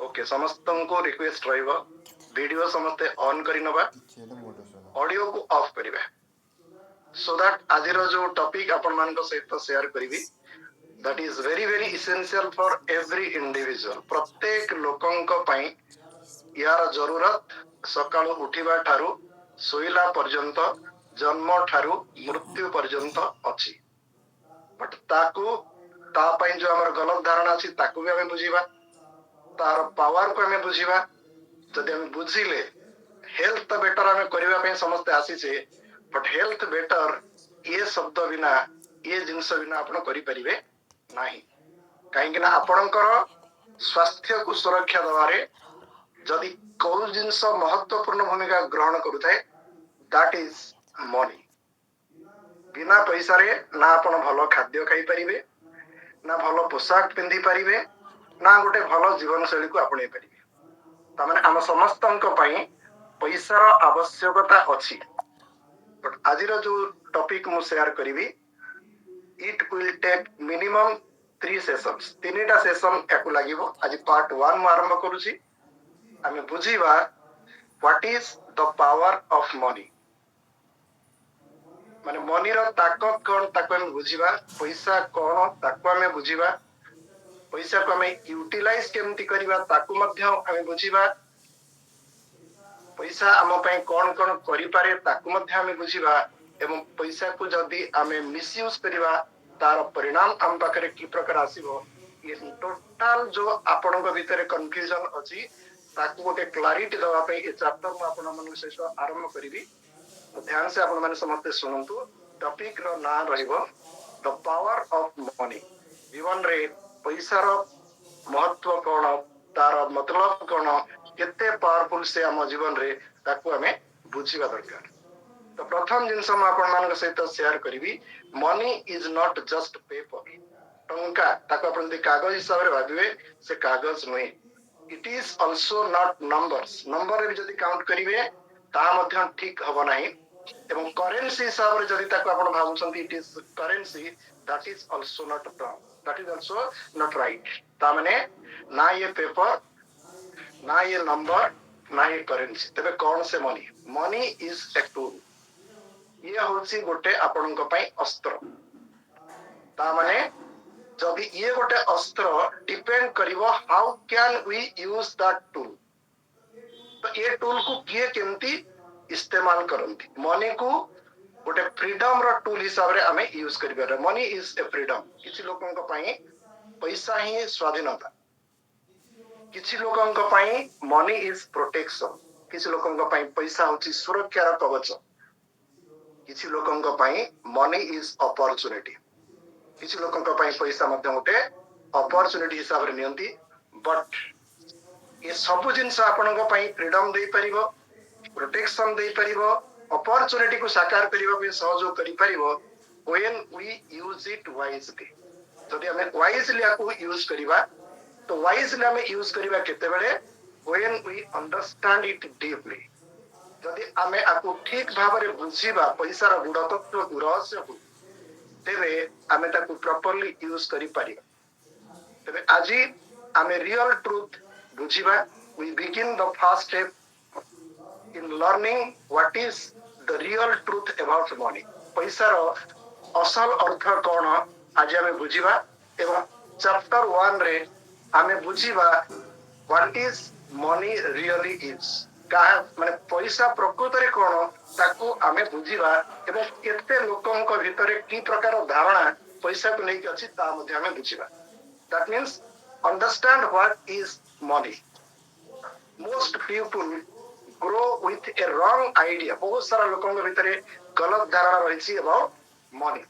Okay समस्त को request रहिबो वीडियो समस्ते ऑन करी नबा ऑडियो को ऑफ करिवे सो दैट आज जो टॉपिक आपण मान को सहित शेयर करिवि that is very very essential for every individual प्रत्येक लोकन को पई यार जरूरत सकाळु उठिबा ठारू सोइला पर्यंत जन्म ठारू मृत्यु पर्यंत अछि बट ताकू ता पई जो हमर गलत धारणा अछि ताकू भी हमें बुझीबा तार पावर को हमें बुझीबा जदि हम बुझिले हेल्थ तो बेटर हमें करबा पई समस्त आसी छे बट हेल्थ बेटर ये शब्द बिना ये जिंस बिना आपण करि परिबे नाही काहेकि ना आपणकर स्वास्थ्य को सुरक्षा दवारे जदि कोन जिंस महत्वपूर्ण भूमिका ग्रहण करूଥାଏ दैट इज मनी बिना पैसा रे ना आपण भलो खाद्य खाई परिबे ना भलो पोशाक पिंधि परिबे ना गोटे भलो जीवन शैली को आपणे परिबे तमाने हम समस्तन पैसा आवश्यकता अछि बट आज जो टॉपिक मु शेयर करिवि it will take minimum 3 sessions तीनटा सेशन याकू लागिवो आज पार्ट 1 मु आरंभ करूची आमे बुझीबा what is the power of money माने मनी रो ताकत कोन ताको हम बुझीबा पैसा कोन ताको हमें बुझीबा पैसा को हमें यूटिलाइज केमती करिबा ताकू मध्य हमें बुझीबा पैसा आम पई कोन कोन करि पारे ताकू मध्य हमें बुझीबा एवं पैसा को जदी हमें मिसयूज करिबा तार परिणाम हम पाखरे की प्रकार आसीबो ये टोटल जो आपन को भीतर कंफ्यूजन अछि ताकू गोटे क्लैरिटी दवा पे ए चैप्टर में आपन मन विशेष आरंभ करिवि तो ध्यान से आपन माने समस्त सुनंतु टॉपिक रो नाम रहइबो द पावर ऑफ मनी जीवन रे पैसा रो महत्व कोन तार मतलब कोन केते पावरफुल से हम जीवन रे ताकू हमें बुझीबा दरकार तो प्रथम जिनस हम आपन मान सहित शेयर करिवि money is not just paper टंका ताको अपन दे कागज हिसाब रे भाबिबे से कागज नय it is also not numbers number रे जदी काउंट करिवे ता मध्य ठीक हबो नाही एवं करेंसी हिसाब रे जदी ताको आपण भाबुछंती it is currency that is also not that is also not right ता माने ना ये पेपर ना ये नंबर ना ये करेंसी तबे कौन से money money is a tool ये होची गोटे आपनक पई अस्त्र ता माने जदि ये गोटे अस्त्र डिपेंड करिवो how can we use that tool तो ये टूल को किए केमती इस्तेमाल करंती मनी को गोटे फ्रीडम रो टूल हिसाब रे हमें यूज करिबे मनी इज ए फ्रीडम किछि लोकन को पई पैसा ही स्वाधीनता किछि लोकन को पई मनी इज प्रोटेक्शन किछि लोकन को पई पैसा होची सुरक्षा रो कवच किछि लोकन को पई मनी इज अपॉर्चुनिटी किछि लोकन को पई पैसा मध्य गोटे अपॉर्चुनिटी हिसाब रे नियंती बट ये सब जिनस आपन को पई फ्रीडम दे परिबो प्रोटेक्शन दे परिबो अपॉर्चुनिटी को साकार करिबो पे सहयोग करि परिबो when we use it wisely जदि हमें वाइजली आको यूज करिबा तो वाइजली हमें यूज करिबा केते बेले when we understand it deeply जदि हमें आको ठीक भाव रे बुझीबा पैसा रो गुण तत्व को रहस्य को तेबे हमें ताको प्रॉपर्ली यूज करि परिबा तेबे आजी हमें रियल ट्रुथ बुझीबा we begin the first step in learning what is the real truth about money पैसा रो असल अर्थ कोन आज हमें बुझीबा एवं चैप्टर 1 रे हमें बुझीबा what is money really is का माने पैसा प्रकृत रे कोन ताकू हमें बुझीबा एवं केते लोकन को भीतर की प्रकार धारणा पैसा को नै अछि ता मध्ये हमें बुझीबा that means understand what is money most people grow with a wrong idea बहुत सारा लोकन के भीतर गलत धारणा रहिछि अबाउट मनी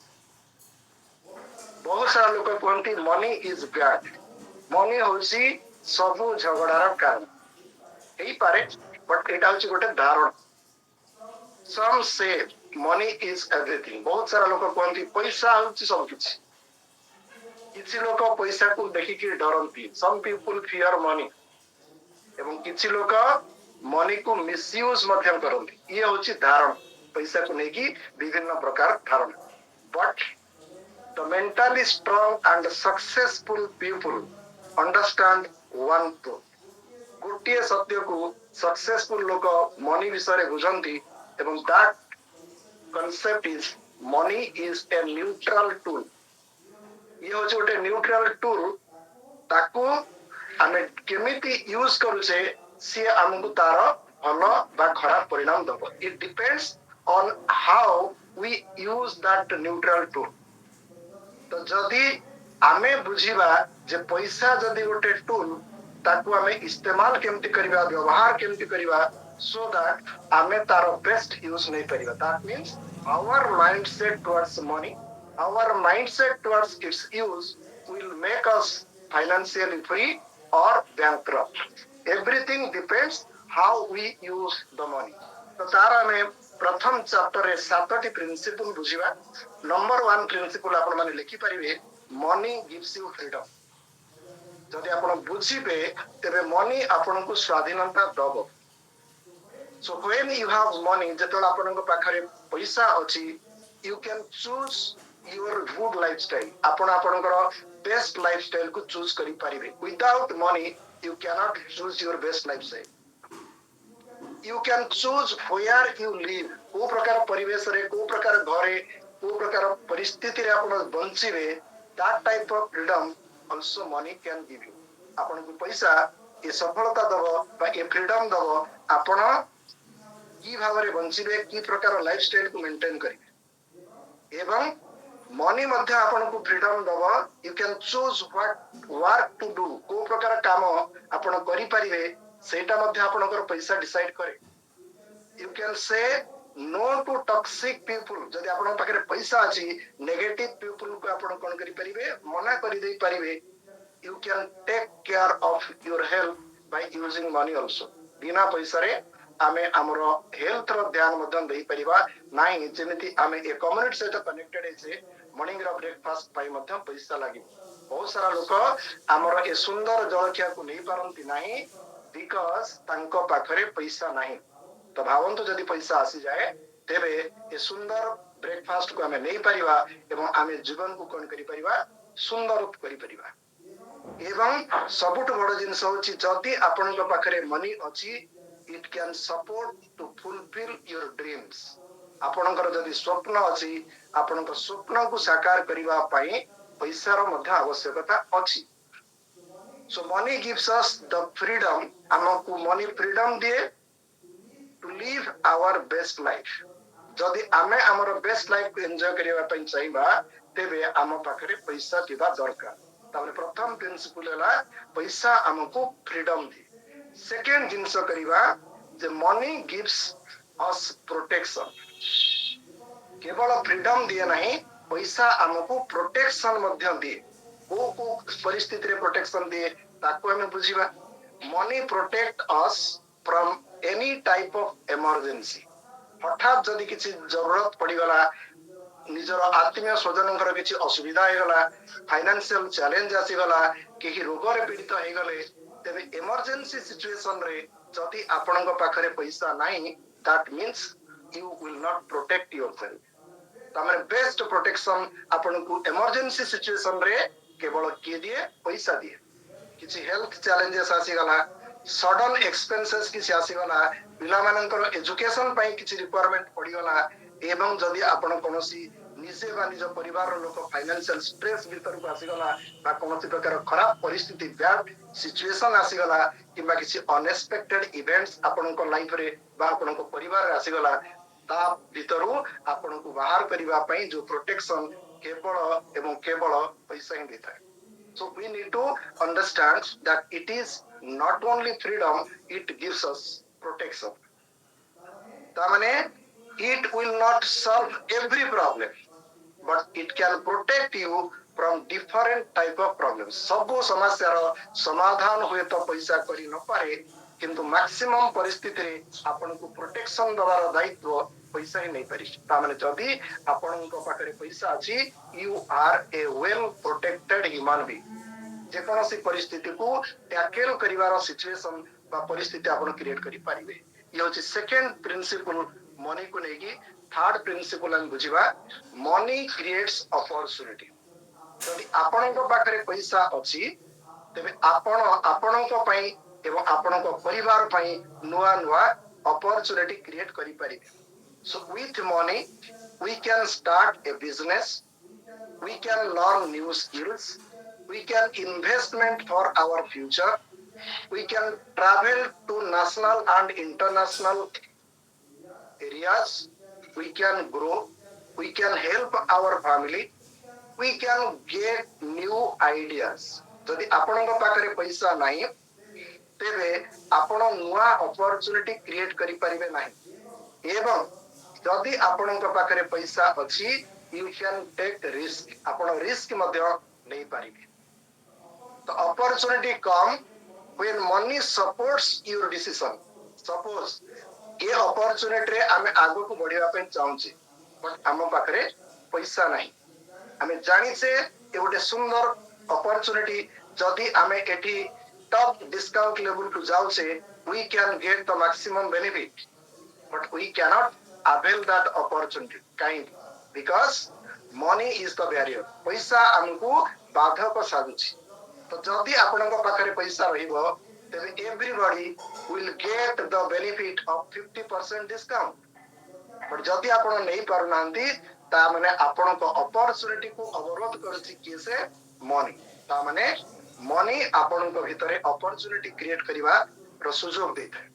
बहुत सारा लोक कहते मनी इज बैड मनी होची सब झगड़ार कारण एई पारे बट एटा होची गोटे धारणा सम से मनी इज एवरीथिंग बहुत सारा लोक कहते पैसा होची सब किछि किछि लोक पैसा को देखि के डरंती सम पीपल फियर मनी एवं किछि लोक मनी को मिसयूज मध्यम करंती ये होची धारणा पैसा को नेकी विभिन्न प्रकार धारणा but the mentally strong and successful people understand one truth गोटे सत्य को सक्सेसफुल लोक मनी विषय बुझंती एवं that concept is money is a neutral tool ये हूँ गोटे न्यूट्रल टूल ताकू आमे केमिति यूज करूचे सी हमको तार भल बा खराब परिणाम दब it depends on how we use that neutral tool तो जदि आमे बुझीबा जे पैसा जदि गोटे टूल ताकू आमे इस्तेमाल केमति करिबा व्यवहार केमति करिबा so that आमे तार बेस्ट यूज नहीं करिबा that means our mindset towards money our mindset towards its use will make us financially free or bankrupt everything depends how we use the money तो तार आमे प्रथम चैप्टर रे सातटी प्रिंसिपल बुझीबा नंबर 1 प्रिंसिपल आपण माने लिखि परिबे मनी गिव्स यू फ्रीडम जदि आपण बुझिबे तेबे मनी आपण को स्वाधीनता दबो so when you have money जेतला आपण को पाखरे पैसा अछि you can choose your good lifestyle आपण आपणकर बेस्ट लाइफस्टाइल को चूज करि परिबे without money you cannot choose your best lifestyle you can choose where you live को प्रकार परिवेश रे को प्रकार घरे को प्रकार परिस्थिति रे आपण बंचिबे that type of freedom also money can give you आपण को पैसा ए सफलता दबो बा ए फ्रीडम दबो आपण की भावरे बंचिबे की प्रकार लाइफस्टाइल को मेंटेन करिवे एवं मनी मध्य आपण को फ्रीडम दबो you can choose what work to do को प्रकार काम आपण करि परिबे सेटा मध्य आपणकर पैसा डिसाइड करे you can say no to toxic people जदि आपण पाखरे पैसा अछि नेगेटिव पीपल को आपण कोन करि परिबे मना करि देई परिबे you can take care of your health by using money also बिना पैसा रे आमे हमरो हेल्थ रो ध्यान मध्यम देई परिबा नाही जेमिति आमे ए कम्युनिटी सहित कनेक्टेड छै मॉर्निंग रो ब्रेकफास्ट पाई मध्यम पैसा लागि बहुत सारा लोक हमरो ए सुंदर जलखिया को नै पारंती नाही बिकॉज़ तांको पाखरे पैसा नाही तो भावंतु जदि पैसा आसी जाए तेबे ए सुंदर ब्रेकफास्ट को आमे नै परिबा एवं आमे जीवन को कोन करि परिबा सुंदर करि परिबा एवं सबुठ बड़ जिंस होची जदि आपन पाखरे मनी अछि it can support to fulfill your dreams आपनकर जदि स्वप्न अछि आपनकर स्वप्न को साकार करिवा पई पैसा रो मध्य आवश्यकता अछि so money gives us the freedom हमको मनी फ्रीडम दिए to live our best life जदि आमे हमर बेस्ट लाइफ को एन्जॉय करिवा पई चाहिबा तेबे हम पाखरे पैसा दिबा दरकार तामे प्रथम प्रिंसिपल हला पैसा हमको फ्रीडम दि सेकेंड जिंस करिवा जे मनी गिव्स अस प्रोटेक्शन केवल फ्रीडम दिए नहीं पैसा हमको प्रोटेक्शन मध्य दिए को परिस्थिति रे प्रोटेक्शन दिए ताको हमें बुझिबा money protect us from any type of emergency हठात जदि किछि जरूरत पड़ी गला निजर आत्मीय स्वजनकर किछि असुविधा हे गला फाइनेंशियल चैलेंज आसी गला केही रोग रे पीड़ित हे गले तेबे इमरजेंसी सिचुएशन रे जदि आपनक पाखरे पैसा नाही that means you will not protect yourself तमरे बेस्ट प्रोटेक्शन आपनको इमरजेंसी सिचुएशन रे केवल के दिए पैसा दिए किछि हेल्थ चैलेंजेस आसी गला सडन एक्सपेंसेस किछि आसी गला पिला मानकर एजुकेशन पई किछि रिक्वायरमेंट पड़ी गला एवं जदि आपण कोनोसी निजे बा निज परिवार रो लोक फाइनेंशियल स्ट्रेस भीतर को आसी गला बा कोनोसी प्रकार खराब परिस्थिति बैड सिचुएशन आसी गला किबा किछि अनएक्सपेक्टेड इवेंट्स आपनको लाइफ रे बा आपनको परिवार रे आसी गला ता भीतरु आपनको बाहर करिवा पई जो प्रोटेक्शन केवल एवं केवल पैसा ही देता है so we need to understand that it is not only freedom it gives us protection ता माने it will not solve every problem but it can protect you from different type of problems सब समस्या रो समाधान हुए तो पैसा करी न पारे किंतु मैक्सिमम परिस्थिति रे आपन को प्रोटेक्शन दवार दायित्व पैसा ही नहीं पारि ता माने जदी आपन को पाखरे पैसा अछि you are a well protected human being जे कोनोसी परिस्थिति को टैकल करिवार सिचुएशन बा परिस्थिति आपन क्रिएट करि पारिबे ये होछि सेकंड प्रिंसिपल मनी को नेकी थर्ड प्रिंसिपल हम बुझिबा मनी क्रिएट्स अपॉर्चुनिटी जदि आपन को पाखरे पैसा अछि ତେବେ ଆପଣ ଆପଣଙ୍କ ପାଇଁ ଏବଂ ଆପଣଙ୍କ ପରିବାର ପାଇଁ ନୂଆ ନୂଆ opportunity create କରିପାରିବେ। So with money we can start a business, we can learn new skills, we can investment for our future, we can travel to national and international areas, we can grow, we can help our family, we can get new ideas। ଯଦି ଆପଣଙ୍କ ପାଖରେ ପଇସା ନାହିଁ ତେବେ ଆପଣ ନୂଆ opportunity create କରିପାରିବେ ନାହିଁ ଏବଂ ଯଦି ଆପଣଙ୍କ ପାଖରେ ପଇସା ଅଛି you can take risk, ଆପଣ ରିସ୍କ ମଧ୍ୟ ନେଇପାରିବେ। ତ opportunity come when money supports your decision। suppose A opportunity ରେ ଆମେ ଆଗକୁ ବଢିବା ପାଇଁ ଚାହୁଁଛେ ବଟ୍ ଆମ ପାଖରେ ପଇସା ନାହିଁ, ଆମେ ଜାଣିଛେ ଏ ଗୋଟେ ସୁନ୍ଦର opportunity, ଯଦି ଆମେ ଏଠି top discount level କୁ ଯାଉଛେ we can get the maximum benefit but we cannot avail that opportunity। କାହିଁକି? because money is the barrier। ପଇସା ଆମକୁ ବାଧକ ସାଜୁଛି। ତ ଯଦି ଆପଣଙ୍କ ପାଖରେ ପଇସା ରହିବ ତେବେ everybody will get the benefit of 50% discount। but ଯଦି ଆପଣ ନେଇ ପାରୁନାହାନ୍ତି ତା ମାନେ ଆପଣଙ୍କ opportunity କୁ ଅବରୋଧ କରୁଛି କିଏ? ସେ money। ତା ମାନେ money ଆପଣଙ୍କ ଭିତରେ opportunity create କରିବାର ସୁଯୋଗ ଦେଇଥାଏ।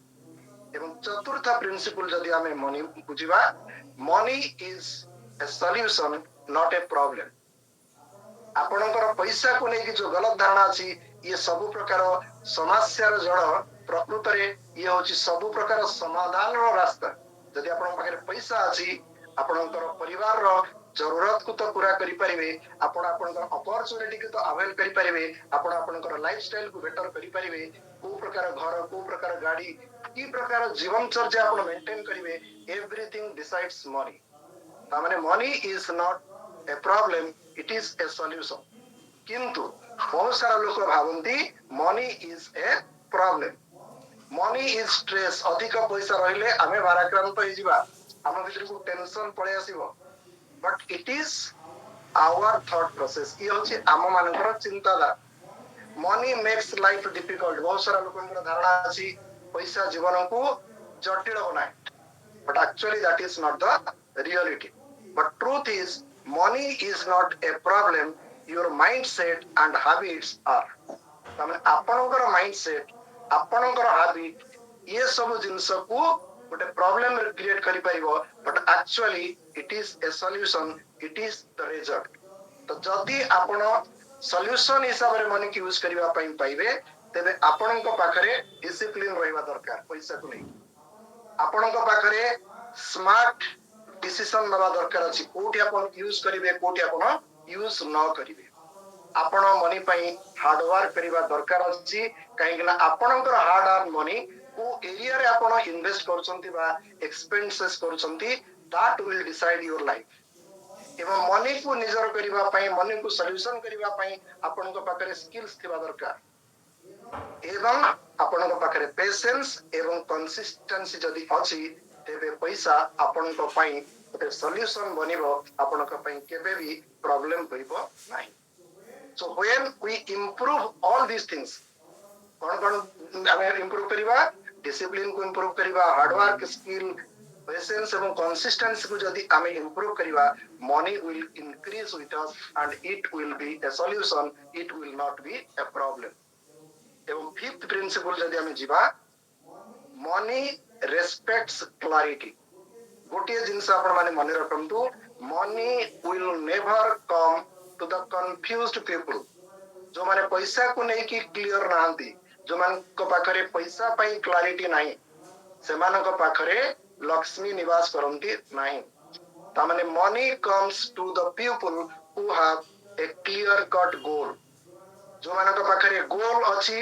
ଏବଂ ଚତୁର୍ଥ ପ୍ରିନ୍ସିପଲ ଯଦି ଆମେ money ବୁଝିବା, money is a solution not a problem। ଆପଣଙ୍କର ପଇସାକୁ ନେଇକି ଯୋଉ ଗଲତ ଧାରଣା ଅଛି ଇଏ ସବୁ ପ୍ରକାର ସମସ୍ୟାର ଜଳ, ପ୍ରକୃତରେ ଇଏ ହଉଛି ସବୁ ପ୍ରକାର ସମାଧାନର ରାସ୍ତା। ଯଦି ଆପଣଙ୍କ ପାଖରେ ପଇସା ଅଛି ଆପଣଙ୍କର ପରିବାରର ଜରୁରତକୁ ତ ପୁରା କରିପାରିବେ, ଆପଣ ଆପଣଙ୍କର ଅପରଚୁନିଟିକୁ ତ ଆଭେଲ କରିପାରିବେ, ଆପଣ ଆପଣଙ୍କର ଲାଇଫଷ୍ଟାଇଲକୁ ବେଟର କରିପାରିବେ, କୋଉ ପ୍ରକାର ଘର, କୋଉ ପ୍ରକାର ଗାଡି, କି ପ୍ରକାର ଜୀବନଚର୍ଯ୍ୟା ଆପଣ ମେଣ୍ଟେନ କରିବେ, ଏଭ୍ରିଥିଙ୍ଗ ଡିସାଇଡ୍ସ ମନି। ତାମାନେ money is not a problem, eat is a solution. କିନ୍ତୁ ବହୁତ ସାରା ଲୋକ ଭାବନ୍ତି money is a problem. Money is stress. ଅଧିକ ପଇସା ରହିଲେ ଆମେ ଭାରାକ୍ରାନ୍ତ ହେଇଯିବା, ଆମ ଭିତରକୁ ଟେନସନ ପଳେଇ ଆସିବ। But it is our thought process. ଇଏ ହଉଛି ଆମ ମାନଙ୍କର ଚିନ୍ତାଧାରା। Money makes life difficult. ବହୁତ ସାରା ଲୋକଙ୍କର ଧାରଣା ଅଛି ପଇସା ଜୀବନକୁ ଜଟିଳ ବନାଏ, but actually that is not the reality। but truth is money is not a problem, your mindset and habits are। ତାମାନେ ଆପଣଙ୍କର ମାଇଣ୍ଡସେଟ, ଆପଣଙ୍କର ହାବିଟ ଇଏ ସବୁ ଜିନିଷକୁ ଗୋଟେ ପ୍ରୋବ୍ଲେମ କ୍ରିଏଟ କରିପାରିବ, but actually it is a solution, it is the result। ତ ଯଦି ଆପଣ ସଲ୍ୟୁସନ ହିସାବରେ ମନିକୁ ୟୁଜ କରିବା ପାଇଁ ପାଇବେ ତେବେ ଆପଣଙ୍କ ପାଖରେ ଡିସିପ୍ଲିନ ରହିବା ଦରକାର। ପଇସାକୁ ନେଇ ଆପଣଙ୍କ ପାଖରେ ସ୍ମାର୍ଟ ଡିସିସନ ନେବା ଦରକାର ଅଛି, କୋଉଠି ଆପଣ ୟୁଜ କରିବେ, କୋଉଠି ଆପଣ ୟୁଜ ନ କରିବେ। ଆପଣ ମନି ପାଇଁ ହାର୍ଡୱାର୍କ କରିବା ଦରକାର ଅଛି, କାହିଁକି ନା ଆପଣଙ୍କର ହାର୍ଡ ଆର୍ନ ମନି କୋଉ ଏରିଆରେ ଆପଣ ଇନଭେଷ୍ଟ କରୁଛନ୍ତି ବା ଏକ୍ସପେନ୍ସେସ୍ କରୁଛନ୍ତି, that will decide your life। ଏବଂ ମନିକୁ ନିଜର କରିବା ପାଇଁ, ମନିକୁ ସଲ୍ୟୁସନ କରିବା ପାଇଁ ଆପଣଙ୍କ ପାଖରେ ସ୍କିଲ୍ସ ଥିବା ଦରକାର ଏବଂ ଆପଣଙ୍କ ପାଖରେ ପେସେନ୍ସ ଏବଂ କନସିଷ୍ଟେନ୍ସି ଯଦି ଅଛି ତେବେ ପଇସା ଆପଣଙ୍କ ପାଇଁ ଗୋଟେ ସଲ୍ୟୁସନ ବନିବ, ଆପଣଙ୍କ ପାଇଁ କେବେ ବି ପ୍ରୋବ୍ଲେମ ହୋଇବ ନାହିଁ। So when we improve all these things, କଣ କଣ ଆମେ ଇମ୍ପ୍ରୁଭ କରିବା? ଡିସିପ୍ଲିନ କୁ ଇମ୍ପ୍ରୁଭ କରିବା, ହାର୍ଡୱାର୍କ, ସ୍କିଲ, ପେସେନ୍ସ ଏବଂ କନସିଷ୍ଟେନ୍ସି କୁ ଯଦି ଆମେ ଇମ୍ପ୍ରୁଭ କରିବା, money will increase with us and it will be a solution, it will not be a problem। ଏବଂ ଫିଫ୍ଥ ପ୍ରିନ୍ସିପଲ ଯଦି ଆମେ ଯିବା, money respects clarity। ଗୋଟିଏ ଜିନିଷ ଆପଣ ମାନେ ମନେ ରଖନ୍ତୁ, money will never come to the confused people। ଯୋଉମାନେ ପଇସାକୁ ନେଇକି କ୍ଲିୟର ନାହାନ୍ତି, ଯୋଉମାନଙ୍କ ପାଖରେ ପଇସା ପାଇଁ କ୍ଲାରିଟି ନାହିଁ, ସେମାନଙ୍କ ପାଖରେ ଲକ୍ଷ୍ମୀ ନିବାସ କରନ୍ତି ନାହିଁ। ତାମାନେ money comes to the people who have a clear cut goal। ଯୋଉମାନଙ୍କ ପାଖରେ ଗୋଲ ଅଛି,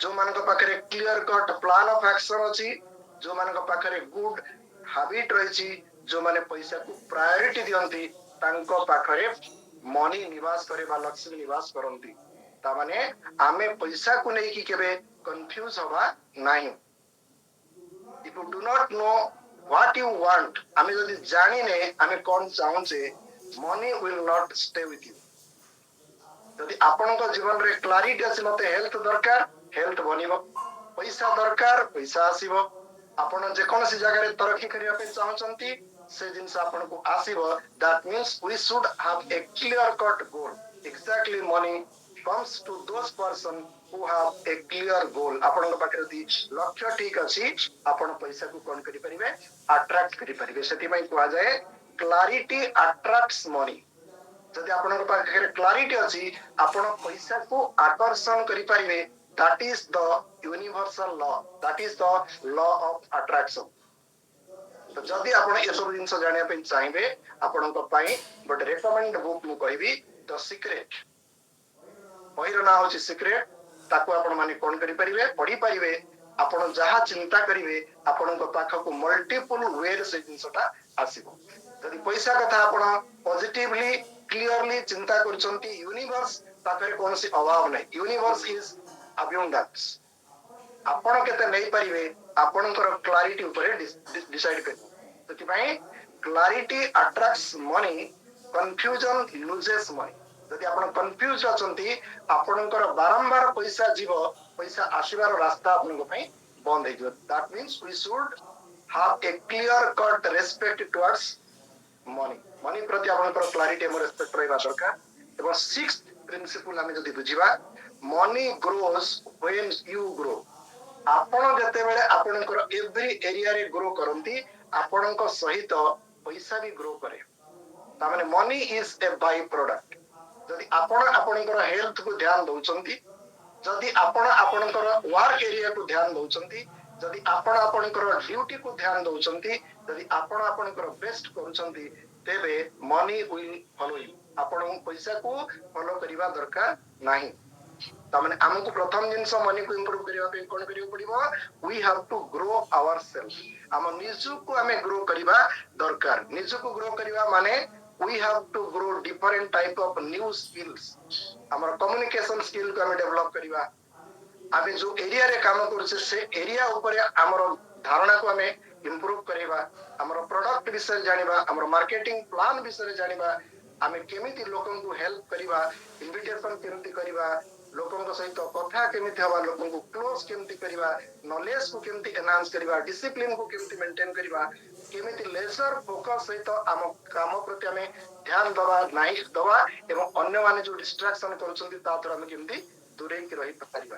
ଯୋଉମାନଙ୍କ ପାଖରେ clear cut plan of action ଅଛି, ଯୋଉମାନଙ୍କ ପାଖରେ ଗୁଡ ହାବିଟ ରହିଛି, ଯୋଉମାନେ ପଇସାକୁ ପ୍ରାୟୋରିଟି ଦିଅନ୍ତି, ତାଙ୍କ ପାଖରେ ମନି ନିବାସ କରେ ବା ଲକ୍ଷ୍ମୀ ନିବାସ କରନ୍ତି। ତାମାନେ ଆମେ ପଇସାକୁ ନେଇକି କେବେ କନଫ୍ୟୁଜ ହବା ନାହିଁ। if you do not know what you want, ଆମେ ଯଦି ଜାଣିନେ ଆମେ କଣ ଚାହୁଁଛେ, money will not stay with you। जदि आपणको जीवन रे क्लारिटी अछि मते हेल्थ दरकार हेल्थ बनिबो पैसा दरकार पैसा आसीबो आपण जे कोनसी जगह रे तरक्की करिया पे चाहछंती से जिंस आपण को आसीबो that means we should have a clear cut goal exactly money comes to those person who have a clear goal आपण पाखरे दी लक्ष्य ठीक अछि आपण पैसा को कोन करि परिबे अट्रैक्ट करि परिबे सेति पई कुआ जाय क्लैरिटी अट्रैक्ट्स मनी जदि आपण पाखरे क्लैरिटी अछि आपण पैसा को आकर्षण करि परिबे that is the universal law that is the law of attraction तो जदि आपण ए सब जिंस जानिया पे चाहिबे आपण को पई गोटे रेकमेंड बुक मु कहबी द सीक्रेट बहिर ना होची सीक्रेट ताको आपण माने कोन करि परिबे पढी परिबे आपण जहा चिंता करिवे आपण को पाख को मल्टीपल वे से जिंसटा आसीबो जदि पैसा कथा आपण पॉजिटिवली क्लियरली चिंता करचंती यूनिवर्स ताकरे कोनसी अभाव नै यूनिवर्स इज अबंडेंस आपण केते नै परिबे आपणकर क्लैरिटी ऊपर डिसाइड करिबो सेति पई clarity attracts money confusion loses money जदि आपण कंफ्यूज अछंती आपणकर बारंबार पैसा जीवो पैसा आसीबार रास्ता आपनको पई बंद हे जो that means we should have a clear cut respect towards money money प्रति आपणकर क्लैरिटी एम रेस्पेक्ट रहबा दरकार एवं सिक्स्थ प्रिंसिपल हमें जदि बुझिबा money grows when you grow आपण जते बेले आपणकर एवरी एरिया रे ग्रो करंती आपणक सहित पैसा भी ग्रो करे ता माने money is a by product जदि आपण आपणकर हेल्थ को ध्यान दउचंती जदि आपण आपणकर वर्क एरिया को ध्यान दउचंती जदि आपण आपणकर ड्यूटी को ध्यान दउचंती जदि आपण आपणकर बेस्ट करूचंती तेबे मनी विल फॉलो यू आपण पैसा को फॉलो करिवा दरकार नाही ता माने हमको प्रथम जिंस मनी को इंप्रूव करिवा पे कोन करियो पड़िबो we have to grow ourselves हम निजु को हमें ग्रो करिवा दरकार निजु को ग्रो करिवा माने we have to grow different type of new skills हमर कम्युनिकेशन स्किल को हमें डेवलप करिवा आमे जो एरिया रे काम करछे से एरिया ऊपर हमर धारणा को हमें इंप्रूव करिवा हमर प्रोडक्ट विषय जानिबा हमर मार्केटिंग प्लान विषय जानिबा आमे केमिति लोकन को हेल्प करिवा इनविटेशन केमिति करिवा लोकन को सहित कथा केमिति हवा लोकन को क्लोज केमिति करिवा नॉलेज को केमिति एनहांस करिवा डिसिप्लिन को केमिति मेंटेन करिवा केमिति लेजर फोकस सहित आम काम प्रति हमें ध्यान दवा नाही दवा एवं अन्य माने जो डिस्ट्रैक्शन करछंती ता थरा हमें केमिति दूरे की रही परिबा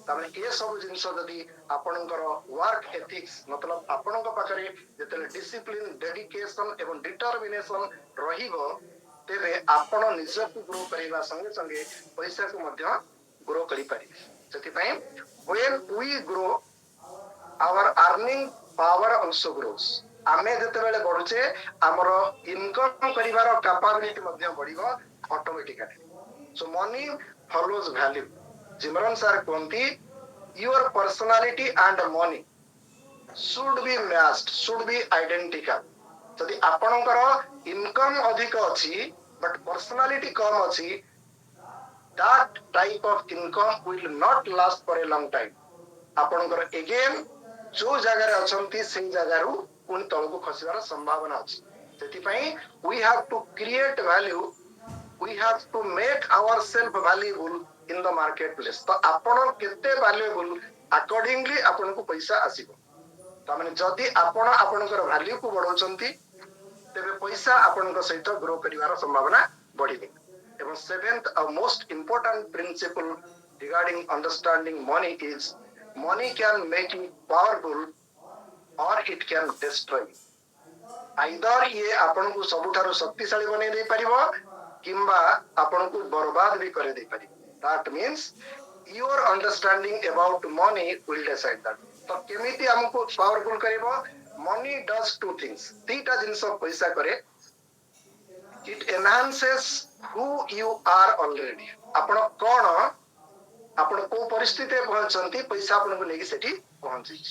तामे ए सब जिंस जदी आपनकर वर्क एथिक्स मतलब आपनक पाखरे जतले डिसिप्लिन डेडिकेशन एवं डिटरमिनेशन रहिबो तेबे आपण निज को ग्रो करिवा संगे संगे पैसा को मध्य ग्रो करि पारि जति पय when we grow our earning power also grows आमे जते बेले बढ़ुचे हमर इनकम करिवार कैपेबिलिटी मध्य बढ़िबो automatically so money follows value जिमरन सर कोंती your personality and money should be matched should be identical जदि आपणकर इनकम अधिक अछि बट पर्सनालिटी कम अछि that type of income will not last for a long time आपणकर अगेन जो जगह रे अछंती से जगह रु पुन तळ को खसिबार संभावना अछि सेति पई we have to create value we have to make ourselves valuable in the marketplace तो आपण केते valuable accordingly आपण को पैसा आसीबो त माने जदी आपण आपणकर वैल्यू को बढ़ौचंती तेबे पैसा आपणक सहित ग्रो करिवार संभावना बढ़िबे एवं सेवेंथ और most important principle regarding understanding money is money can make you powerful or it can destroy either ये आपण को सबुठारु शक्तिशाली बने दे परिबो किंबा आपण को बर्बाद भी करे दे परिबो that means your understanding about money will decide that तो केमिति हमको पावरफुल करिवो मनी डज टू थिंग्स तीटा जिंस पैसा करे it enhances who you are already आपण कोन आपण को परिस्थिति पहुंचंती पैसा आपण को लेके सेठी पहुंची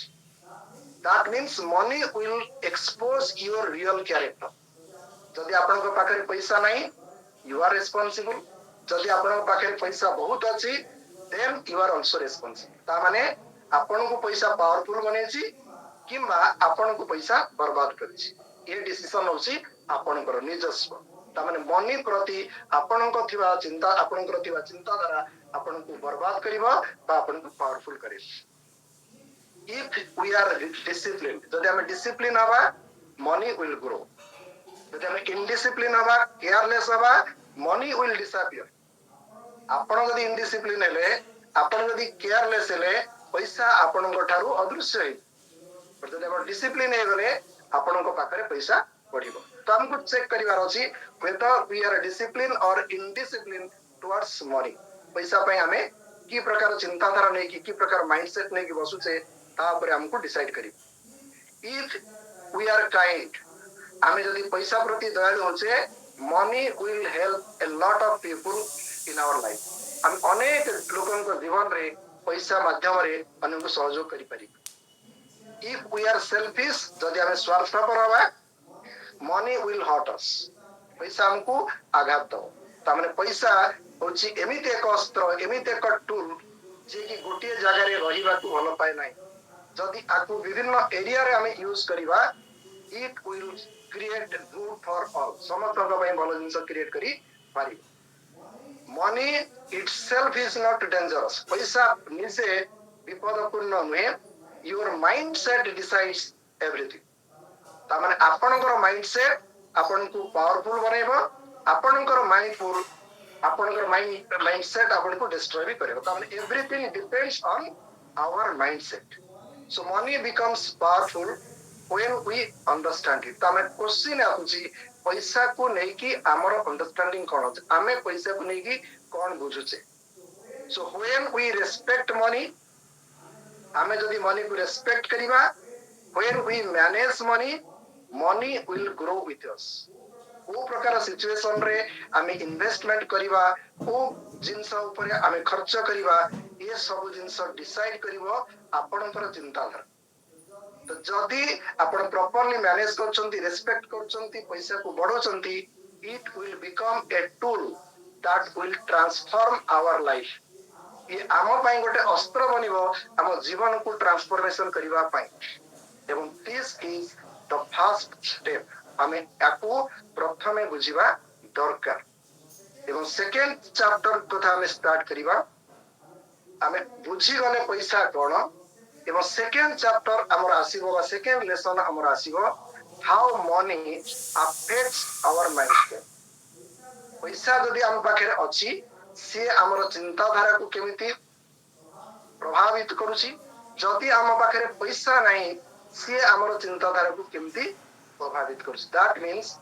that means money will expose your real character जदि आपण को पाखरे पैसा नहीं you are responsible जदि आपण को पाखरे पैसा बहुत अछि then you are also responsible ता माने आपण को पैसा पावरफुल बनेछि किंबा आपण को पैसा बर्बाद करिछि ये डिसीजन होछि आपणकर निजस्व तामाने मनी प्रति आपणको थिबा चिंता आपणकर थिबा चिंताधारा आपणको बर्बाद करिवो बा आपणको पावरफुल करिवो इफ वी आर डिसिप्लिन जदि हम डिसिप्लिन हवा मनी विल ग्रो जदि हम इनडिसिप्लिन हवा केयरलेस हवा मनी विल डिसअपियर आपण जदि इनडिसिप्लिन हेले आपण जदि केयरलेस हेले पैसा आपणको ठारू अदृश्य हे जदि हम डिसिप्लिन हे गले आपणको पाखरे पैसा बढ़िबो तो हमको चेक करिवार अछि whether we are disciplined or indisciplined towards money पैसा पे हमें की प्रकार चिंताधारा नै की प्रकार माइंडसेट नै की बसुचे ता ऊपर हमको डिसाइड करी इफ वी आर काइंड हमें जदि पैसा प्रति दयालु होचे money will help a lot of people in our life हम अनेक लोगन को जीवन रे पैसा माध्यम रे अनेक सहयोग करि पारि इफ वी आर सेल्फिश जदि हमें स्वार्थपर हवा मनी विल हर्ट अस पैसा हमको आघात दो तामने पैसा होची एमिते एक अस्त्र एमिते एक टूल जे कि गोटिए जगह रे रहिबा को भलो पाए नाही जदि आकु विभिन्न एरिया रे हमें यूज करिवा it will create good for all समस्तक पय भलो जिंस क्रिएट करी पारि money itself is not dangerous पैसा निसे विपदपूर्ण नुहे योर माइंडसेट डिसाइड्स एवरीथिंग तामाने आपणकर माइंडसेट आपनको पावरफुल बनेबो आपणकर माइंडफुल आपणकर माइंडसेट आपनको डिस्ट्रॉय भी करेबो तामाने everything depends on our mindset so money becomes powerful when we understand it तामाने क्वेश्चन आउची पैसा को नै कि हमर अंडरस्टैंडिंग कोन अछि आमे पैसा को नै कि कोन बुझुचे so when we respect money आमे जदी मनी को रेस्पेक्ट करिबा when we manage money money will grow with us को प्रकार सिचुएशन रे आमे इन्वेस्टमेंट करिवा को जिंस ऊपर आमे खर्च करिवा ये सब जिंस डिसाइड करिवो आपनकर चिंताधारा तो जदी आपण प्रॉपर्ली मैनेज करचंती रेस्पेक्ट करचंती पैसा को बढ़ोचंती it will become a tool that will transform our life ये आम पई गोटे अस्त्र बनिवो आम जीवन को ट्रांसफॉर्मेशन करिवा पई एवं this is the first step हमें याकू प्रथमे बुझिबा दरकार एवं सेकंड चैप्टर कथा हमें स्टार्ट करिबा हमें बुझी गले पैसा कोन एवं सेकंड चैप्टर हमर आसीबो बा सेकंड लेसन हमर आसीबो how money affects our mindset पैसा जदि हम पाखे अछि से हमर चिंताधारा को केमिति प्रभावित करूची जदि हम पाखे पैसा नहीं से हमर चिंताधारा को केमिति प्रभावित करछ दैट मींस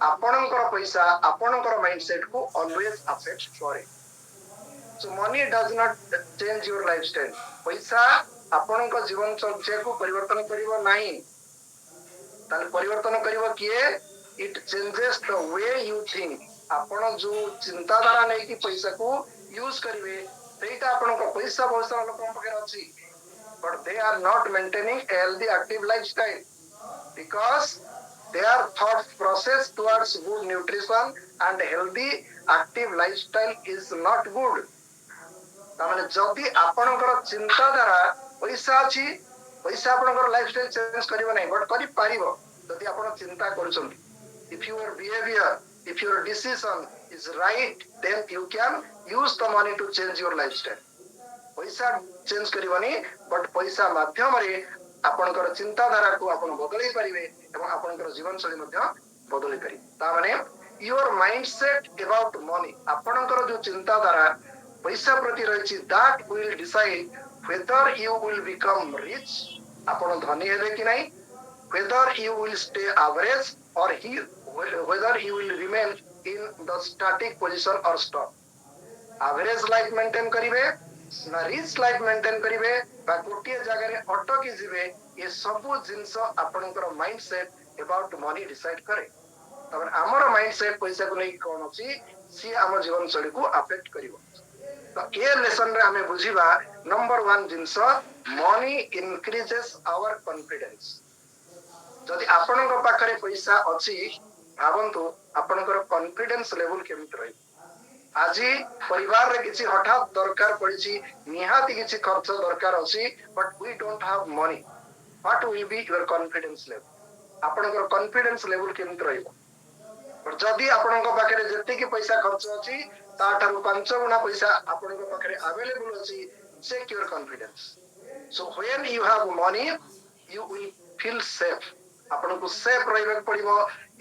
आपणकर पैसा आपणकर माइंडसेट को ऑलवेज अफेक्ट करे so money does not change your lifestyle पैसा आपणकर जीवन चर्या को परिवर्तन करिवो नाही ताले परिवर्तन करिवो किए it changes the way you think आपण जो चिंताधारा नै कि पैसा को यूज करिवे सेटा आपणकर पैसा बहुत लोक पाखे अछि but they are not maintaining a healthy active lifestyle because their thought process towards good nutrition and healthy active lifestyle is not good तामाने जदी आपनकर चिंताधारा पैसा अछि पैसा आपनकर लाइफस्टाइल चेंज करिवो नै बट करि पारिबो जदी आपण चिंता करछन if your behavior if your decision is right then you can use the money to change your lifestyle पैसा चेंज करिवनी बट पैसा माध्यम रे आपनकर चिंताधारा को आपण बदलै परिबे एवं आपनकर जीवन शैली मध्ये बदलै परिबे ता माने योर माइंडसेट अबाउट मनी आपनकर जो चिंताधारा पैसा प्रति रहिछि that will decide whether you will become rich आपण धनी हेबे कि नै whether you will stay average or whether you will remain in the static position or stop average life maintain करिवे ना रिच लाइफ मेंटेन करिवे बा गोटिए जगह रे अटकी जिवे ये सब जिंस आपनकर माइंडसेट अबाउट मनी डिसाइड करे तबन हमर माइंडसेट पैसा को नै कोन अछि सी हमर जीवन शैली को अफेक्ट करिवो तो ए लेसन रे हमें बुझिबा नंबर 1 जिंस मनी इंक्रीजेस आवर कॉन्फिडेंस जदि आपनकर पाखरे पैसा अछि भावंतु आपनकर कॉन्फिडेंस लेवल केमित रही आज परिवार रे किछि हठात दरकार पड़िछि निहाती किछि खर्च दरकार अछि but we don't have money what will be your confidence level आपनकर कॉन्फिडेंस लेवल केमित रहइबो बट जदि आपनका पाखरे जेतिकी पैसा खर्च अछि ताठारु 5 गुना पैसा आपनका पाखरे अवेलेबल अछि secure confidence. So when you have money you will feel safe. आपनको सेफ रहबे पड़िबो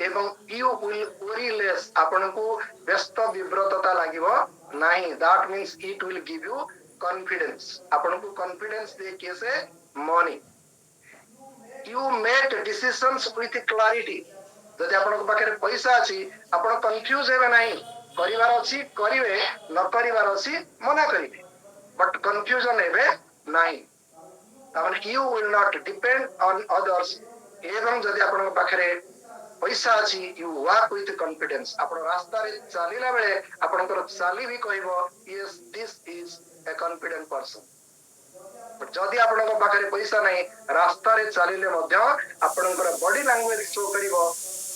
एवं you will worry less. आपनको व्यस्त विव्रतता लागिबो नाही. That means it will give you confidence. आपनको confidence दे केसे money. You make decisions with clarity. जदि आपनको पाखरे पैसा अछि आपण कंफ्यूज हेबे नाही. करिवार अछि करिवे न करिवार अछि मना करिवे बट कंफ्यूजन हेबे नाही. तामाने you will not depend on others. एवं जदि आपनको पाखरे पैसा अछि you walk with confidence. आपण रास्ता रे चलिला बेले आपनकर चाली भी कहबो yes this is a confident person. But जदि आपनकर पाखरे पैसा नाही रास्ता रे चलिले मध्य आपनकर बॉडी लैंग्वेज शो करिवो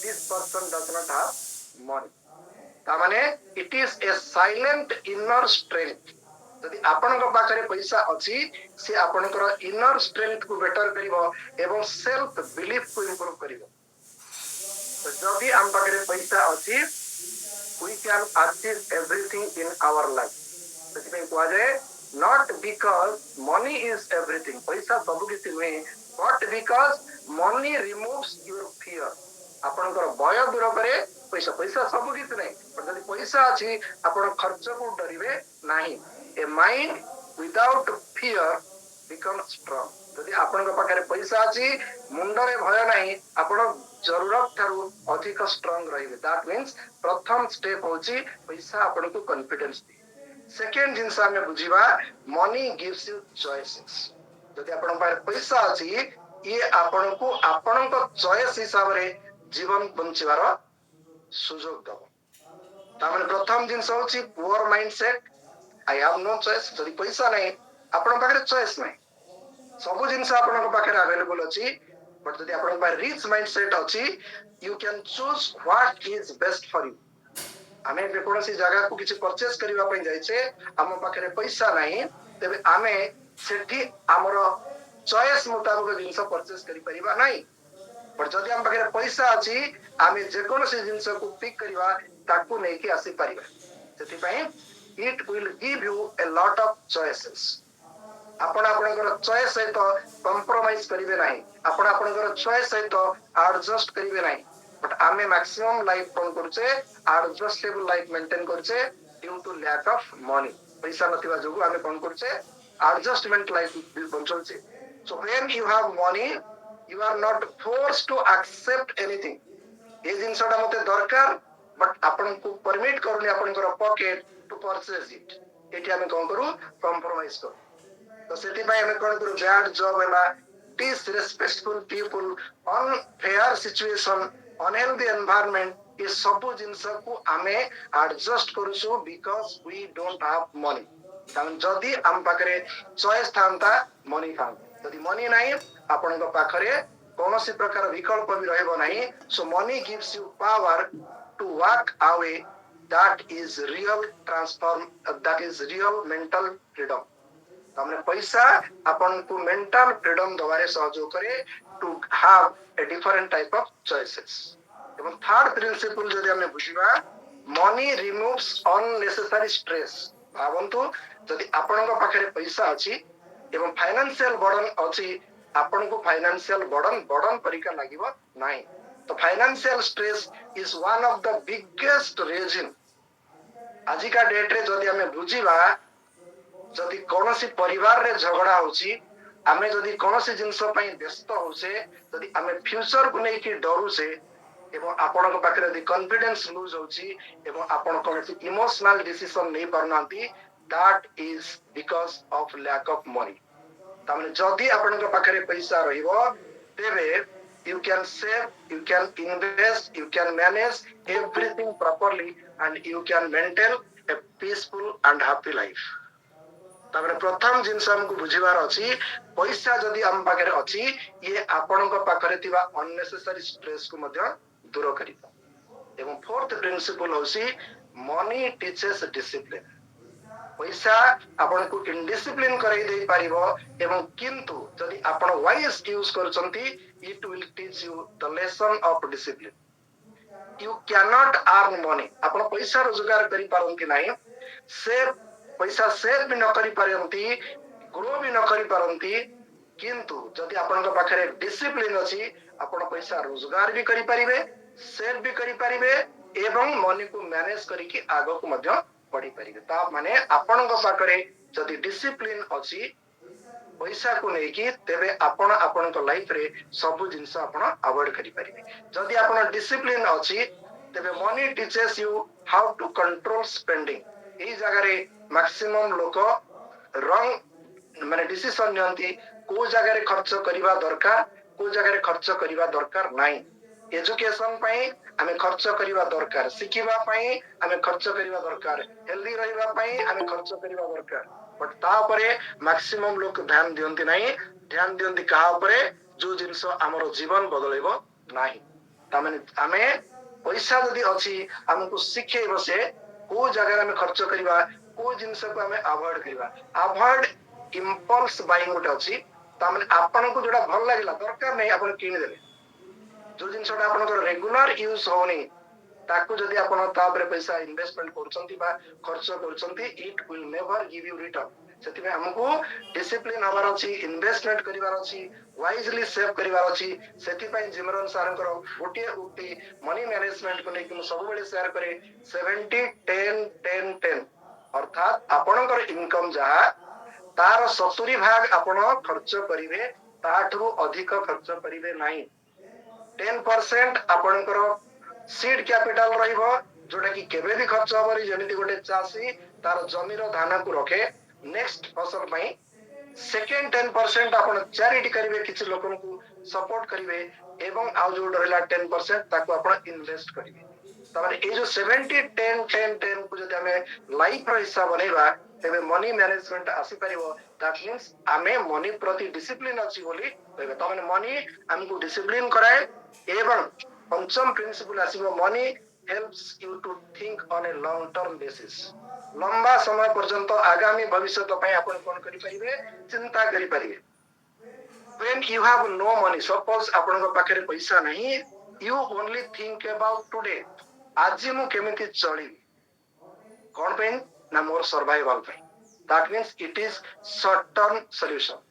this person does not have money. तामाने it is a silent inner strength. जदि आपनकर पाखरे पैसा अछि से आपनकर इनर स्ट्रेंथ को बेटर करिवो एवं सेल्फ बिलीफ को इंप्रूव करिवो. तो जदि हम पाखरे पैसा अछि we can achieve everything in our life. ସେଥିପାଇଁ କୁହାଯାଏ not because money is everything. पैसा सब କିଛି नुहे but because money removes your fear. आपनकर भय दूर करे पैसा. पैसा सब କିଛି नहीं but जदि पैसा अछि आपण खर्च को डरिवे नाही. A mind without fear becomes strong. जदि आपनकर पाखरे पैसा अछि मुंडरे भय नाही आपण जरूरत थारु अधिक स्ट्रांग रहिबे. दैट मींस प्रथम स्टेप होची पैसा आपनको कॉन्फिडेंस दे. सेकंड जिंस हमें बुझिबा मनी गिव्स यू चॉइसेस. जदि आपण पाखरे पैसा अछि ये आपनको आपनको चॉइस हिसाब रे जीवन बंचिबार सुजोग दबो. तामाने प्रथम जिंस होची poor mindset. I have no choice. जदि पैसा नहीं आपण पाखरे चॉइस नहीं. सब जिंस आपनको पाखरे अवेलेबल अछि बट जदि आपनको पाखरे रिच माइंडसेट अछि you can choose what is best for you. आमे जेकोसी जगह को किछि परचेस करिवा पई जाय छे हम पाखरे पैसा नाही तबे आमे सेठी हमर चॉइस मुताबिक जिंस परचेस करि परिबा नाही. बट जदि हम पाखरे पैसा अछि आमे जेकोसी जिंस को पिक करिवा ताकू नै कि आसी परिबा. सेति पई it will give you a lot of choices. आपण आपनकर चॉइस सहित कंप्रोमाइज करिवे नाही. आपण आपनकर चॉइस सहित एडजस्ट करिवे नाही. बट आमे मैक्सिमम लाइफ कोन करछे एडजस्टेबल लाइफ मेंटेन करछे due to lack of money. पैसा नथिबा जोगु आमे कोन करछे एडजस्टमेंट लाइफ बंचलछे. So when you have money you are not forced to accept anything. ए जिंसटा मते दरकार बट आपण को परमिट करनी आपनकर पॉकेट टू परचेज इट. एटी आमे कोन करू कंप्रोमाइज करू. तो सेति भाई हमें कोन करू बैड जॉब हैला disrespectful people unfair situation unhealthy environment ये सब जिंस को आमे adjust करूछु because we don't have money. कारण जदि हम पाखरे चॉइस थांता मनी थांता. जदि मनी नाही आपन को पाखरे कोनोसी प्रकार विकल्प भी रहबो नाही. So money gives you power to walk away. that is real mental freedom. तामने पैसा आपन को मेंटल फ्रीडम दवारे सहयोग करे to have a different type of choices. एवं थर्ड प्रिंसिपल जदि हमें बुझिबा मनी रिमूव्स अननेसेसरी स्ट्रेस. भावंतु जदि आपन को पाखरे पैसा अछि एवं फाइनेंशियल बर्डन अछि आपन को फाइनेंशियल बर्डन परिका लागिबो नाही. तो financial stress is one of the biggest reason. आजि का डेट रे जदि हमें बुझिबा जदि कोनोसी परिवार रे झगड़ा होची आमे जदि कोनोसी जिंस पई व्यस्त होसे जदि आमे फ्यूचर को नै कि डरू से एवं आपन को पाखरे जदि कॉन्फिडेंस लूज होची एवं आपन कोनोसी इमोशनल डिसीजन नै परनांती that is because of lack of money. तामने जदि आपन को पाखरे पैसा रहिबो तेबे you can save, you can invest, you can manage everything properly and you can maintain a peaceful and happy life. तापर प्रथम जिंस हमको बुझिबार अछि पैसा जदि हम पाखरे अछि ये आपन को पाखरे थिबा अननेसेसरी स्ट्रेस को मध्य दूर करिता. एवं फोर्थ प्रिंसिपल होसी मनी टीचेस डिसिप्लिन. पैसा आपन को इनडिसिप्लिन करै दे पारिबो एवं किंतु जदि आपन वाइज यूज करचंती it will teach you the lesson of discipline. you cannot earn money ଆପଣ ପଇସା ରୋଜଗାର କରି ପାରନ୍ତି ନାହିଁ ସେ ପଇସା ସେଭ୍ ବି ନ କରି ପାରନ୍ତି ଗ୍ରୋ ବି ନ କରି ପାରନ୍ତି କିନ୍ତୁ ଯଦି ଆପଣଙ୍କ ପାଖରେ ଡିସିପ୍ଲିନ ଅଛି ଆପଣ ପଇସା ରୋଜଗାର ବି କରିପାରିବେ ସେଭ୍ ବି କରିପାରିବେ ଏବଂ ମନିକୁ ମ୍ୟାନେଜ କରିକି ଆଗକୁ ମଧ୍ୟ ବଢି ପାରିବେ ତା ମାନେ ଆପଣଙ୍କ ପାଖରେ ଯଦି ଡିସିପ୍ଲିନ ଅଛି पैसा को लेकिन तेबे आपण आपणक लाइफ रे सब जिंस आपण अवॉइड करि परिबे जदि आपण डिसिप्लिन अछि तेबे money teaches you how to control spending एई जगह रे मैक्सिमम लोक रंग माने डिसीजन नियंती को जगह रे खर्च करिवा दरकार को जगह रे खर्च करिवा दरकार नाही एजुकेशन पई आमे खर्च करिवा दरकार सिखिबा पई आमे खर्च करिवा दरकार हेल्दी रहिबा पई आमे खर्च करिवा दरकार बट तापरे मैक्सिमम लोग ध्यान दियंती नाही ध्यान दियंती कहा उपरे जो जिंस हमर जीवन बदलैबो नाही तामाने आमे पैसा जदि अछि हमकु सिखेइबो से को जगह में खर्च करिवा को जिंस को आमे अवॉइड करिवा अवॉइड इंपल्स बाइंग उठ अछि तामाने आपन को जोडा भल लागिला दरकार नै आपन किनि देले जो जिंसटा आपन रेगुलर यूज होनी ताकू जदि आपण तापरे पैसा इन्वेस्टमेंट करछंती बा खर्च करछंती it will never give you return सेति में हमकु डिसिप्लिन हबार अछि इन्वेस्टमेंट करिवार अछि वाइजली सेव करिवार अछि सेति पई जिमरन सारंकर गोटे उक्ति मनी मैनेजमेंट को लेकिन सब बेले शेयर करे 70 10 10 10 अर्थात आपणकर इनकम जहा तार 70 भाग आपण खर्च करिवे ताठरू अधिक खर्च करिवे नाही 10% आपणकर सीड कैपिटल रहिबो जोटा कि केबे भी खर्च हबरी जेमिति गोटे चासी तार जमीर धान को रखे नेक्स्ट फसल पई सेकेंड 10% आपण चैरिटी करिवे किछि लोकन को सपोर्ट करिवे एवं आउ जो रहला 10% ताको आपण इन्वेस्ट करिवे तमाने ए जो 70 10 10 10 को जदि हमें लाइफ रो हिस्सा बनेबा तेबे मनी मैनेजमेंट आसी परिबो दैट मींस आमे मनी प्रति डिसिप्लिन अछि बोली कहबे तमाने मनी हमकु डिसिप्लिन कराए एवं पंचम प्रिंसिपल आसीबो money helps you to think on a long term basis लंबा समय पर्यंत आगामी भविष्य पई आपण कोन करि परिबे चिंता करि परिबे when you have no money suppose आपण को पाखरे पैसा नहीं you only think about today आज मु केमिति चली कोन पे ना मोर सर्वाइवल पे that means it is short term solution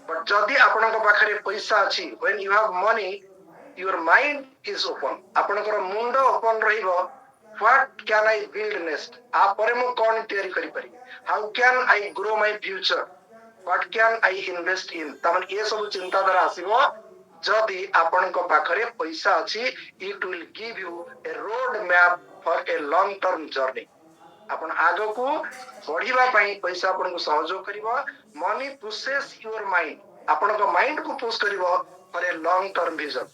but जदि आपण को पाखरे पैसा अछि when you have money your mind is open आपनकर मुंड ओपन रहिबो what can I build next आपरे मु कोन तयारी करि पारि how can I grow my future what can I invest in तमन ये सब चिंता धारा आसीबो जदि आपनक पाखरे पैसा अछि it will give you a road map for a long term journey आपण आगो को बढ़िबा पई पैसा आपन को सहयोग करिवो मनी पुशेस योर माइंड आपनक माइंड को पुश करिवो for a long term vision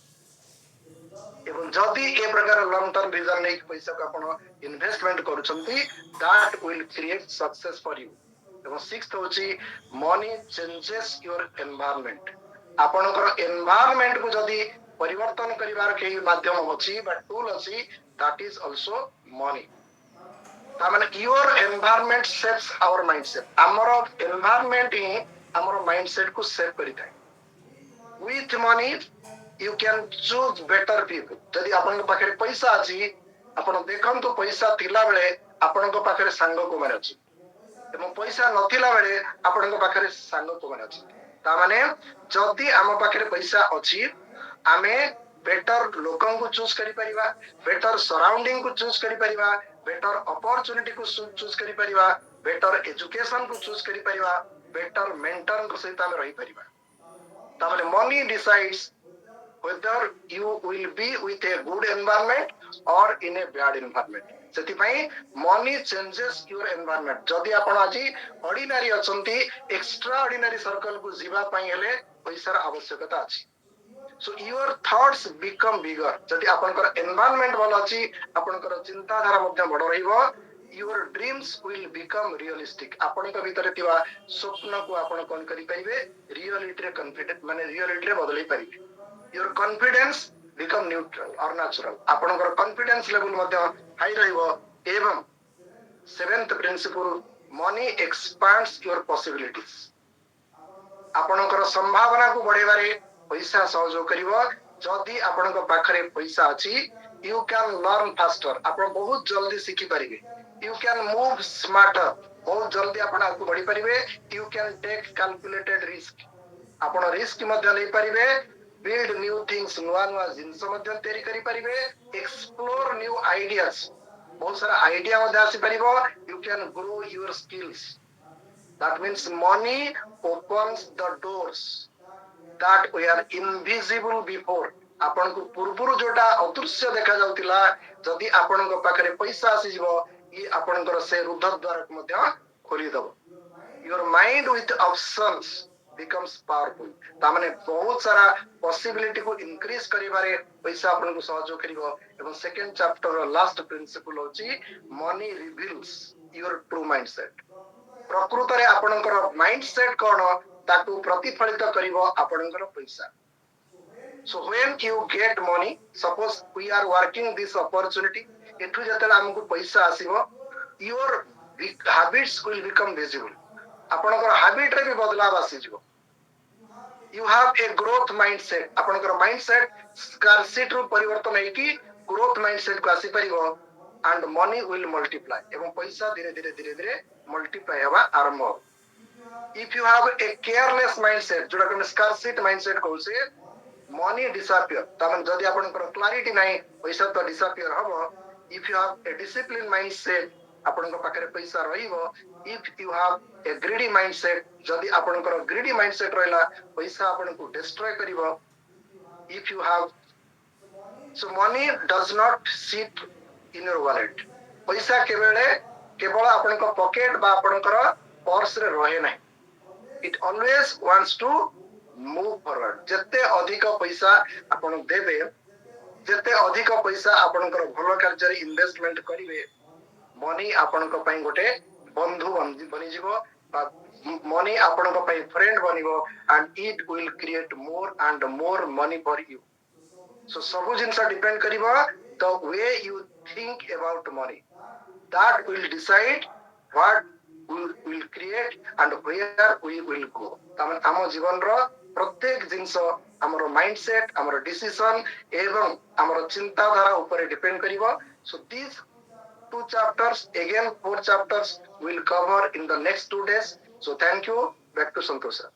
एवं जदि ए प्रकार लॉन्ग टर्म विजन नै पैसा को आपण इन्वेस्टमेंट करूछंती that will create success for you एवं सिक्स्थ होची मनी चेंजेस योर एनवायरनमेंट आपनकर एनवायरनमेंट को जदि परिवर्तन करिवार के माध्यम अछि बट टूल अछि दैट इज आल्सो मनी तामाने your environment sets our mindset हमर एनवायरनमेंट ही हमर माइंडसेट को सेट करिताय with money you can choose better people जदि आपन पाखरे पैसा अछि आपण देखन तो पैसा थिला बेले आपन पाखरे सांग को माने अछि एवं पैसा नथिला बेले आपन पाखरे सांग को माने अछि ता माने जदि हम पाखरे पैसा अछि आमे बेटर लोकन को चूज करि परिबा बेटर सराउंडिंग को चूज करि परिबा बेटर अपॉर्चुनिटी को चूज करि परिबा बेटर एजुकेशन को चूज करि परिबा बेटर मेंटर को सहित हम रहि परिबा ता माने money decides whether you will be with a good environment or in a bad environment सेति पई मनी चेंजेस योर एनवायरनमेंट जदि आपण आजि ऑर्डिनरी अछंती एक्स्ट्रा ऑर्डिनरी सर्कल को जीवा पई हेले पैसार आवश्यकता अछि so your thoughts become bigger जदि आपनकर एनवायरनमेंट भल अछि आपनकर चिंता धारा मध्ये बड रहिबो your dreams will become realistic आपनक भीतर थिबा स्वप्न को आपण कोन करि परिबे रियलिटी रे कॉन्फिडेंट माने रियलिटी रे बदलै परिबे योर कॉन्फिडेंस बिकम न्यूट्रल और नेचुरल आपनकर कॉन्फिडेंस लेवल मध्ये हाई रहिबो एवं seventh principle money expands your possibilities आपनकर संभावना को बढ़ेबारे पैसा सहयोग करिवो जदि आपनक पाखरे पैसा अछि you can learn faster आपण बहुत जल्दी सीखी परिबे you can move smarter बहुत जल्दी आपण आगु बढ़ी परिबे you can take calculated risk आपण रिस्क मध्य ले परिबे build new things नुआ नुआ जिंस मध्य तैयारी करी परिबे explore new ideas बहुत सारा आइडिया मध्य आसी परिबो you can grow your skills that means money opens the doors that were invisible before आपण को पूर्वरु जोटा अदृश्य देखा जाउतिला जदि आपण को पाखरे पैसा आसी जिवो ई आपण को से रुद्ध द्वार को मध्य खोली दबो your mind with options becomes powerful ता माने बहुत सारा पॉसिबिलिटी को इंक्रीज करिबारे पैसा आपण को सहयोग करिवो एवं सेकंड चैप्टर लास्ट प्रिंसिपल होची money reveals your true mindset प्रकृत रे आपणकर माइंडसेट कोन ताकू प्रतिफलित करिवो आपणकर पैसा so when you get money suppose we are working this opportunity एठु जतला हमकु पैसा आसीबो your habits will become visible आपणकर हैबिट रे भी बदलाव आसी जिवो you have a growth mindset आपणकर माइंडसेट स्कार्सिटी रु परिवर्तन है कि ग्रोथ माइंडसेट को आसी परिवो and money will multiply एवं पैसा धीरे धीरे multiply हवा आरंभ if you have a careless mindset जोटा कि scarcity mindset कहू से money disappear तमन जदि आपनकर क्लैरिटी नाही पैसा तो disappear हबो if you have a disciplined mindset आपनकर पाखरे पैसा रहिबो if you have a greedy mindset जदि आपनकर greedy mindset रहला पैसा आपनको destroy करिवो if you have so money does not sit in your wallet पैसा केवल आपनकर पॉकेट बा आपनकर पर्स रे रहे नाही it always wants to move forward जते अधिक पैसा आपण देबे जते अधिक पैसा आपनकर भलो कार्य रे इन्वेस्टमेंट करिवे मनी आपनकर पई गोटे बंधु बनि जिवो मनी आपनकर पई friend बनिवो and it will create more and more money for you so सब जिंस depend करिवो the way you think about money that will decide what we will create and where we will go तमन आम जीवन रो प्रत्येक जिंस हमरो mindset हमरो decision एवं हमरो चिंताधारा ऊपर depend करिवो so these two chapters again 4 chapters will cover in the next 2 days so thank you back to Santosh sir